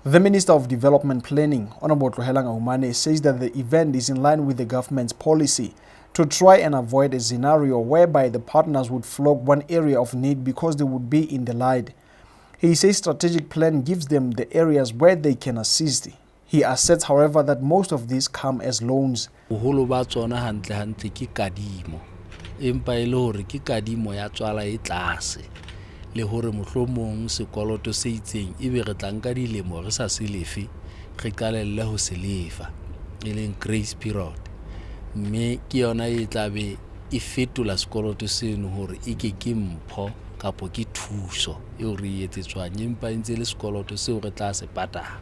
The Minister of Development Planning, Honorable Tlohelang Aumane, says that the event is in line with the government's policy to try and avoid a scenario whereby the partners would flog one area of need because they would be in the light. He says strategic plan gives them the areas where they can assist. He asserts, however, that most of these come as loans. Boholo ba tsona hantle ke kadimo. Empa e le hore ke kadimo ya tswala e tlase. Le hore mohlomong sekoloto se itseng ebe re tla nka dilemo re sa se lefe, re qalelle ho se lefa, e leng grace period. Mme ke yona e tla be e fetola sekoloto seno hore e ke mpho kapo ke thuso eo re etsetswang, empa ntse le sekoloto seo re tla se patala.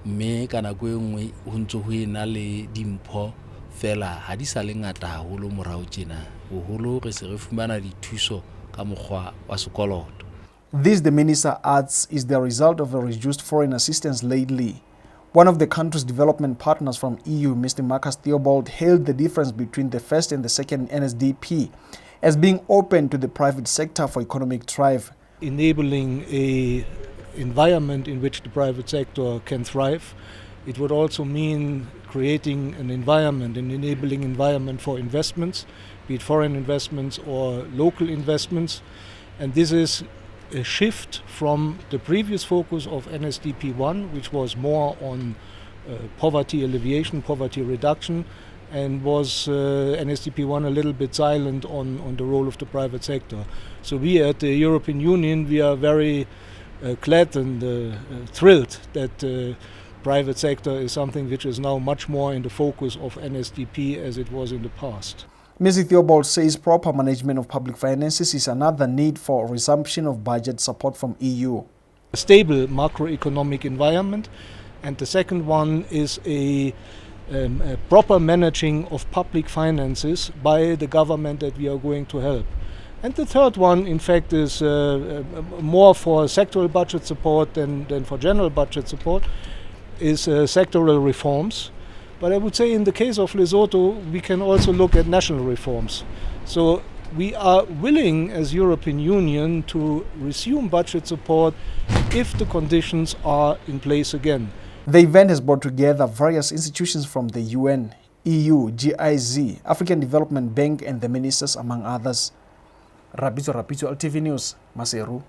Mme ka nako e nngwe ho ntse ho ena le dimpho fela ha di sa le ngata haholo morao tjena. Boholo re se re fumana dithuso ka mokgwa wa sekoloto. This, the minister adds, is the result of a reduced foreign assistance lately. One of the country's development partners from EU, Mr. Marcus Theobald, hailed the difference between the first and the second NSDP as being open to the private sector for economic thrive. Enabling an environment in which the private sector can thrive. It would also mean creating an environment, an enabling environment for investments, be it foreign investments or local investments. And this is a shift from the previous focus of NSDP 1, which was more on poverty alleviation, poverty reduction, and was NSDP 1 a little bit silent on the role of the private sector. So we at the European Union, we are very glad and thrilled that private sector is something which is now much more in the focus of NSDP as it was in the past. Mr. Theobald says proper management of public finances is another need for resumption of budget support from EU. A stable macroeconomic environment, and the second one is a proper managing of public finances by the government that we are going to help. And the third one, in fact, is more for sectoral budget support than for general budget support, is sectoral reforms. But I would say in the case of Lesotho, we can also look at national reforms. So we are willing as European Union to resume budget support if the conditions are in place again. The event has brought together various institutions from the UN, EU, GIZ, African Development Bank and the ministers, among others. Rapito, LTV News, Maseru.